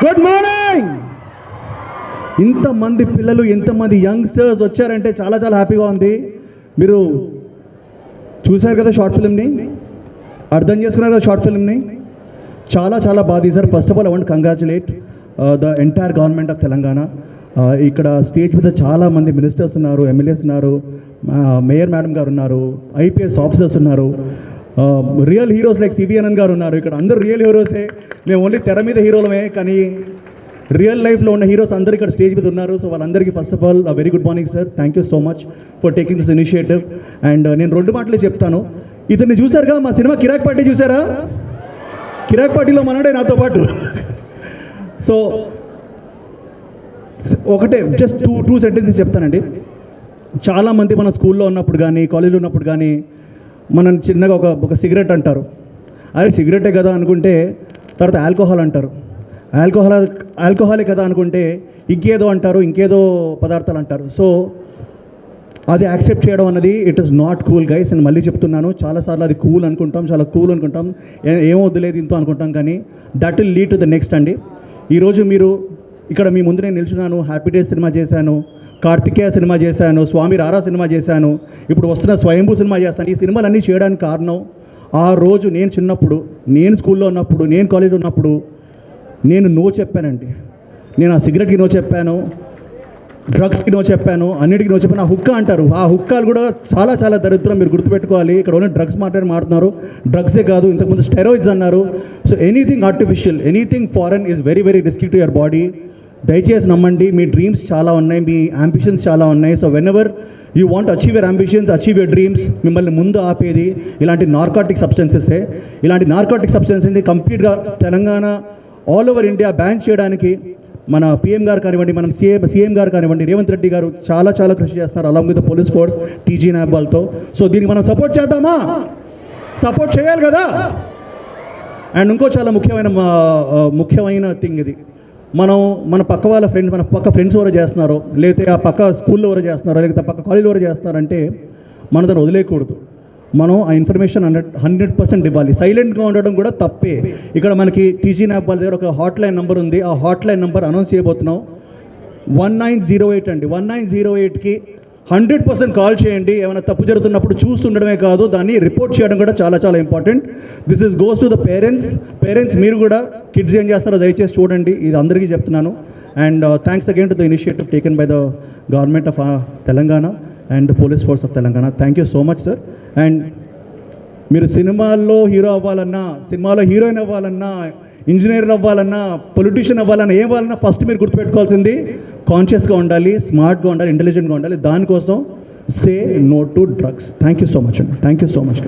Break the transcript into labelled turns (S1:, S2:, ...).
S1: Good morning. ఇంతమంది పిల్లలు, ఇంతమంది యంగ్స్టర్స్ వచ్చారంటే చాలా చాలా హ్యాపీగా ఉంది. మీరు చూశారు కదా షార్ట్ ఫిల్మ్ని, అర్థం చేసుకున్నారు కదా షార్ట్ ఫిల్మ్ని. చాలా చాలా బాగా తీశారు. First of all I want congratulate the entire government of Telangana. ఇక్కడ స్టేజ్ మీద చాలామంది మినిస్టర్స్ ఉన్నారు, ఎమ్మెల్యేస్ ఉన్నారు, మేయర్ మేడం గారు ఉన్నారు, ఐపీఎస్ ఆఫీసర్స్ ఉన్నారు, real heroes like CB Anand garu ఉన్నారు. ఇక్కడ అందరూ రియల్ హీరోసే. మేము ఓన్లీ తెర మీద హీరోలమే, కానీ రియల్ లైఫ్లో ఉన్న హీరోస్ అందరూ ఇక్కడ స్టేజ్ మీద ఉన్నారు. సో వాళ్ళందరికీ first of all very good morning sir. Thank you so much for taking this initiative. And నేను 2 మాటలే చెప్తాను. ఇతన్ని చూసారుగా, మా సినిమా కిరాక్ పార్టీ చూసారా? కిరాక్ పార్టీలో మనడే నాతో పాటు. సో ఒకటే జస్ట్ టూ సెంటెన్సెస్ చెప్తానండి. చాలామంది మన స్కూల్లో ఉన్నప్పుడు కానీ, కాలేజీలో ఉన్నప్పుడు కానీ మనం చిన్నగా ఒక సిగరెట్ అంటారు. అదే సిగరెటే కదా అనుకుంటే తర్వాత ఆల్కహాల్ అంటారు. ఆల్కహాలే కదా అనుకుంటే ఇంకేదో అంటారు, ఇంకేదో పదార్థాలు అంటారు. సో అది యాక్సెప్ట్ చేయడం అన్నది it is not cool guys. నేను మళ్ళీ చెప్తున్నాను, చాలాసార్లు అది కూల్ అనుకుంటాం, చాలా కూల్ అనుకుంటాం, ఏమొద్దులేదు ఇంతో అనుకుంటాం, కానీ that will lead to the next అండి. ఈరోజు మీరు ఇక్కడ మీ ముందు నేను నిల్చున్నాను. హ్యాపీ డేస్ సినిమా చేశాను, కార్తికేయ సినిమా చేశాను, స్వామి రారా సినిమా చేశాను, ఇప్పుడు వస్తున్న స్వయంభూ సినిమా చేస్తాను. ఈ సినిమాలన్నీ చేయడానికి కారణం ఆ రోజు నేను చిన్నప్పుడు, నేను స్కూల్లో ఉన్నప్పుడు, నేను కాలేజీలో ఉన్నప్పుడు నేను నో చెప్పానండి. నేను ఆ సిగరెట్కి నో చెప్పాను, డ్రగ్స్కి నో చెప్పాను, అన్నిటికీ నో చెప్పాను. ఆ హుక్కా అంటారు, ఆ హుక్కాలు కూడా చాలా చాలా దరిద్రం. మీరు గుర్తుపెట్టుకోవాలి. ఇక్కడ ఓన్లీ డ్రగ్స్ మాట్లాడుతున్నారు. డ్రగ్సే కాదు, ఇంతకుముందు స్టెరాయిడ్స్ అన్నారు. So anything artificial, anything foreign is very very risky to your body. దయచేసి నమ్మండి. మీ డ్రీమ్స్ చాలా ఉన్నాయి, మీ అంబిషన్స్ చాలా ఉన్నాయి. So when ever you want achieve your ambitions, achieve your dreams, మిమ్మల్ని ముందు ఆపేది ఇలాంటి నార్కాటిక్ సబ్స్టెన్సెసే. ఇలాంటి నార్కాటిక్ సబ్స్టెన్సెస్ని కంప్లీట్గా Telangana all over India ban చేయడానికి మన పిఎం గారు కానివ్వండి, మనం సీఎం గారు కానివ్వండి, రేవంత్ రెడ్డి గారు చాలా చాలా కృషి చేస్తున్నారు along with the police force, TG NAB వాళ్ళతో. సో దీనికి మనం సపోర్ట్ చేద్దామా? సపోర్ట్ చేయాలి కదా. అండ్ ఇంకో చాలా ముఖ్యమైన థింగ్ ఇది. మన పక్క వాళ్ళ ఫ్రెండ్స్, మన పక్క ఫ్రెండ్స్ ఎవరు చేస్తున్నారో, లేకపోతే ఆ పక్క స్కూల్లో ఎవరు చేస్తున్నారో, లేకపోతే పక్క కాలేజీలో ఎవరు చేస్తున్నారంటే మన దాన్ని వదిలేయకూడదు. మనం ఆ ఇన్ఫర్మేషన్ 100% ఇవ్వాలి. సైలెంట్గా ఉండడం కూడా తప్పే. ఇక్కడ మనకి టీజీ నాబ్ వాళ్ళ దగ్గర ఒక హాట్లైన్ నెంబర్ ఉంది. ఆ హాట్లైన్ నెంబర్ అనౌన్స్ చేయబోతున్నాం. 1908 అండి. 1908కి 100% కాల్ చేయండి. ఏమైనా తప్పు జరుగుతున్నప్పుడు చూస్తుండడమే కాదు, దాన్ని రిపోర్ట్ చేయడం కూడా చాలా చాలా important. This is goes to the parents. మీరు కూడా కిడ్స్ ఏం చేస్తారో దయచేసి చూడండి. ఇది అందరికీ చెప్తున్నాను. And thanks again to the initiative taken by the government of Telangana and the police force of Telangana. Thank you so much sir. And మీరు సినిమాల్లో హీరో అవ్వాలన్నా, సినిమాలో హీరోయిన్ అవ్వాలన్నా, ఇంజనీర్ అవ్వాలన్నా, పొలిటీషియన్ అవ్వాలన్నా, ఏం అవ్వాలన్నా ఫస్ట్ మీరు గుర్తుపెట్టుకోవాల్సింది కాన్షియస్గా ఉండాలి, స్మార్ట్గా ఉండాలి, ఇంటెలిజెంట్గా ఉండాలి. దానికోసం say no to drugs. Thank you so much అండి. Thank you so much.